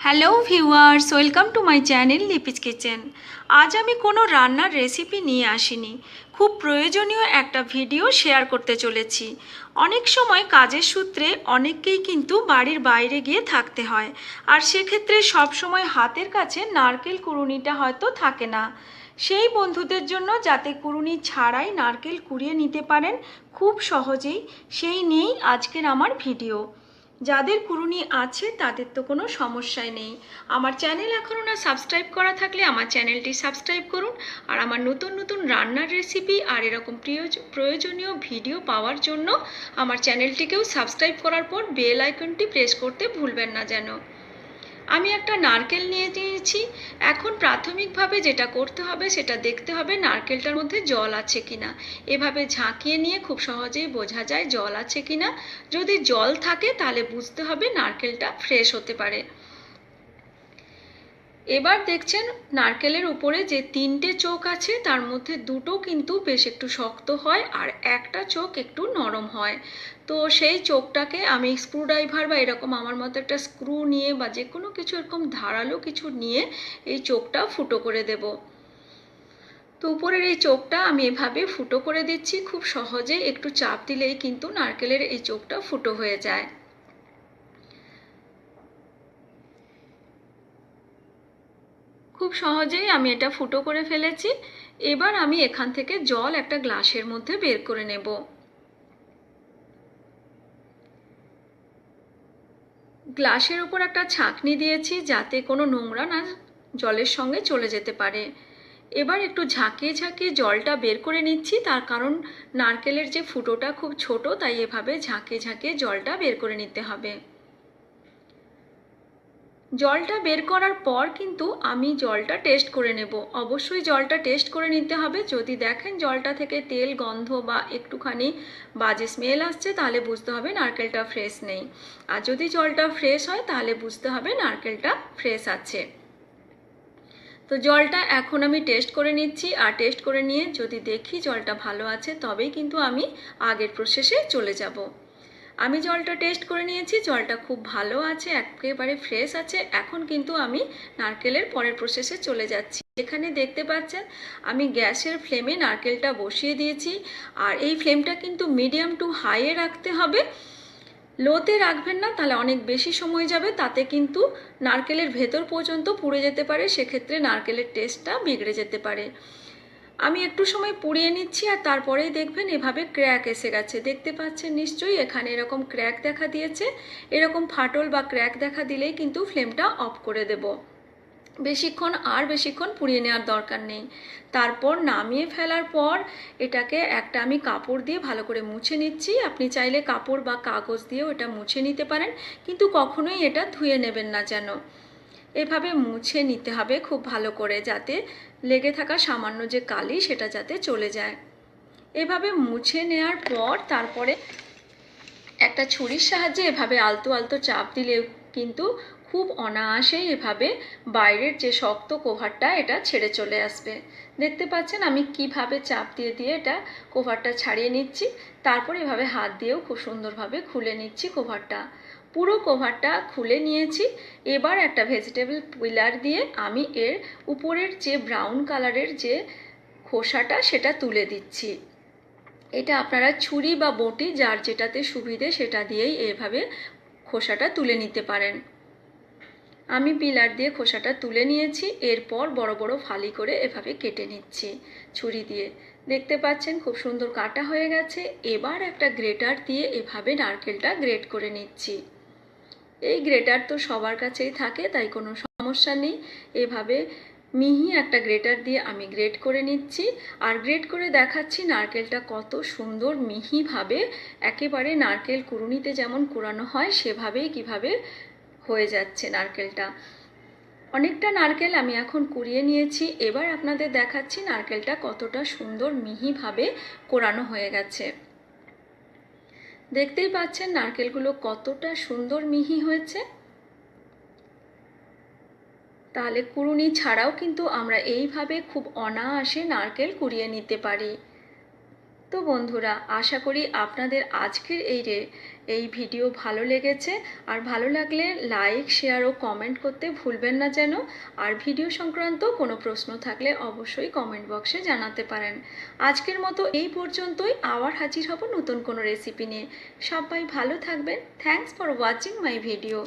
Hello viewers, welcome to my channel Lipi's kitchen. আজ আমি কোনো রান্নার রেসিপি নিয়ে আসিনি, খুব প্রয়োজনীয় একটা ভিডিও শেয়ার করতে চলেছি। অনেক সময় কাজের সূত্রে অনেককেই কিন্তু বাড়ির বাইরে গিয়ে থাকতে হয়, আর সেক্ষেত্রে সব সময় হাতের কাছে নারকেল কুড়ুনিটা হয়তো থাকে না। সেই বন্ধুদের জন্য যাতে কুড়ুনি ছাড়াই নারকেল কুড়িয়ে নিতে পারেন খুব সহজেই, সেই নিয়েই আজকের আমার ভিডিও। যাদের কুড়ুনি আছে তাদের তো কোনো সমস্যাই নেই। আমার চ্যানেল এখনও না সাবস্ক্রাইব করা থাকলে আমার চ্যানেলটি সাবস্ক্রাইব করুন, আর আমার নতুন নতুন রান্নার রেসিপি আর এরকম প্রয়োজনীয় ভিডিও পাওয়ার জন্য আমার চ্যানেলটিকেও সাবস্ক্রাইব করার পর বেল আইকনটি প্রেস করতে ভুলবেন না যেন। আমি একটা নারকেল নিয়ে নিয়েছি। এখন প্রাথমিকভাবে যেটা করতে হবে সেটা দেখতে হবে নারকেলটার মধ্যে জল আছে কিনা। এভাবে ঝাঁকিয়ে নিয়ে খুব সহজেই বোঝা যায় জল আছে কিনা। যদি জল থাকে তাহলে বুঝতে হবে নারকেলটা ফ্রেশ হতে পারে। এবার দেখছেন নারকেলের উপরে যে তিনটে চোখ আছে তার মধ্যে দুটো কিন্তু বেশ একটু শক্ত হয় আর একটা চোখ একটু নরম হয়। তো সেই চোখটাকে আমি স্ক্রুড্রাইভার বা এরকম আমার মতো একটা স্ক্রু নিয়ে বা যে কোনো কিছু এরকম ধারালো কিছু নিয়ে এই চোখটা ফুটো করে দেব। তো উপরের এই চোখটা আমি এভাবে ফুটো করে দিচ্ছি। খুব সহজে একটু চাপ দিলেই কিন্তু নারকেলের এই চোখটা ফুটো হয়ে যায়। খুব সহজেই আমি এটা ফুটো করে ফেলেছি। এবার আমি এখান থেকে জল একটা গ্লাসের মধ্যে বের করে নেব। গ্লাসের উপর একটা ছাঁকনি দিয়েছি যাতে কোনো নোংরা না জলের সঙ্গে চলে যেতে পারে। এবার একটু ঝাঁকিয়ে ঝাঁকিয়ে জলটা বের করে নিচ্ছি, তার কারণ নারকেলের যে ফুটোটা খুব ছোট, তাই এভাবে ঝাঁকিয়ে ঝাঁকিয়ে জলটা বের করে নিতে হবে। জলটা বের করার পর কিন্তু আমি জলটা টেস্ট করে নেব। অবশ্যই জলটা টেস্ট করে নিতে হবে। যদি দেখেন জলটা থেকে তেল গন্ধ বা একটুখানি বাজে স্মেল আসছে তাহলে বুঝতে হবে নারকেলটা ফ্রেশ নেই। আর যদি জলটা ফ্রেশ হয় তাহলে বুঝতে হবে নারকেলটা ফ্রেশ আছে। তো জলটা এখন আমি টেস্ট করে নিচ্ছি, আর টেস্ট করে নিয়ে যদি দেখি জলটা ভালো আছে তবেই কিন্তু আমি আগের প্রসেসে চলে যাব। আমি জলটা টেস্ট করে নিয়েছি, জলটা খুব ভালো আছে, একেবারে ফ্রেশ আছে। এখন কিন্তু আমি নারকেলের পরের প্রসেসে চলে যাচ্ছি। এখানে দেখতে পাচ্ছেন আমি গ্যাসের ফ্লেমে নারকেলটা বসিয়ে দিয়েছি, আর এই ফ্লেমটা কিন্তু মিডিয়াম টু হাইয়ে রাখতে হবে। লোতে রাখবেন না, তাহলে অনেক বেশি সময় যাবে, তাতে কিন্তু নারকেলের ভেতর পর্যন্ত পুড়ে যেতে পারে, সেক্ষেত্রে নারকেলের টেস্টটা বিগড়ে যেতে পারে। আমি একটু সময় পুড়িয়ে নিচ্ছি, আর তারপরেই দেখবেন এভাবে ক্র্যাক এসে গেছে। দেখতে পাচ্ছেন নিশ্চয়ই এখানে এরকম ক্র্যাক দেখা দিয়েছে। এরকম ফাটল বা ক্র্যাক দেখা দিলেই কিন্তু ফ্লেমটা অফ করে দেব। বেশিক্ষণ পুড়িয়ে নেওয়ার দরকার নেই। তারপর নামিয়ে ফেলার পর এটাকে একটা আমি কাপড় দিয়ে ভালো করে মুছে নিচ্ছি। আপনি চাইলে কাপড় বা কাগজ দিয়েও এটা মুছে নিতে পারেন, কিন্তু কখনোই এটা ধুয়ে নেবেন না যেন। এভাবে মুছে নিতে হবে খুব ভালো করে, যাতে লেগে থাকা সামান্য যে কালি সেটা যাতে চলে যায়। এভাবে মুছে নেওয়ার পর তারপরে একটা ছুরির সাহায্যে এভাবে আলতো আলতো চাপ দিলেও কিন্তু খুব অনায়াসেই এভাবে বাইরের যে শক্ত কভারটা এটা ছেড়ে চলে আসবে। দেখতে পাচ্ছেন আমি কিভাবে চাপ দিয়ে দিয়ে এটা কভারটা ছাড়িয়ে নিচ্ছি। তারপর এভাবে হাত দিয়েও খুব সুন্দরভাবে খুলে নিচ্ছি কভারটা। পুরো কভারটা খুলে নিয়েছি। এবার একটা ভেজিটেবল পিলার দিয়ে আমি এর উপরের যে ব্রাউন কালারের যে খোসাটা সেটা তুলে দিচ্ছি। এটা আপনারা ছুরি বা বঁটি যার যেটাতে সুবিধে সেটা দিয়েই এভাবে খোসাটা তুলে নিতে পারেন। আমি পিলার দিয়ে খোসাটা তুলে নিয়েছি। এরপর বড় বড় ফালি করে এভাবে কেটে নিচ্ছি ছুরি দিয়ে। দেখতে পাচ্ছেন খুব সুন্দর কাটা হয়ে গেছে। এবার একটা গ্রেটার দিয়ে এভাবে নারকেলটা গ্রেট করে নিচ্ছি। এই গ্রেটার তো সবার কাছেই থাকে, তাই কোনো সমস্যা নেই। এভাবে মিহি একটা গ্রেটার দিয়ে আমি গ্রেট করে নিচ্ছি, আর গ্রেট করে দেখাচ্ছি নারকেলটা কত সুন্দর মিহিভাবে, একেবারে নারকেল কুড়ুনিতে যেমন কুড়ানো হয় সেভাবেই কিভাবে হয়ে যাচ্ছে নারকেলটা। অনেকটা নারকেল আমি এখন কুড়িয়ে নিয়েছি। এবার আপনাদের দেখাচ্ছি নারকেলটা কতটা সুন্দর মিহিভাবে কোড়ানো হয়ে গেছে। দেখতেই পাচ্ছেন নারকেলগুলো কতটা সুন্দর মিহি হয়েছে। তাহলে কুড়ুনি ছাড়াও কিন্তু আমরা এইভাবে খুব অনায়াসে নারকেল কুড়িয়ে নিতে পারি। তো বন্ধুরা, আশা করি আপনাদের আজকের এই ভিডিও ভালো লেগেছে। আর ভালো লাগলে লাইক, শেয়ার ও কমেন্ট করতে ভুলবেন না যেন। আর ভিডিও সংক্রান্ত কোনো প্রশ্ন থাকলে অবশ্যই কমেন্ট বক্সে জানাতে পারেন। আজকের মতো এই পর্যন্তই, আবার হাজির হব নতুন কোনো রেসিপি নিয়ে। সবাই ভালো থাকবেন। Thanks for watching my video.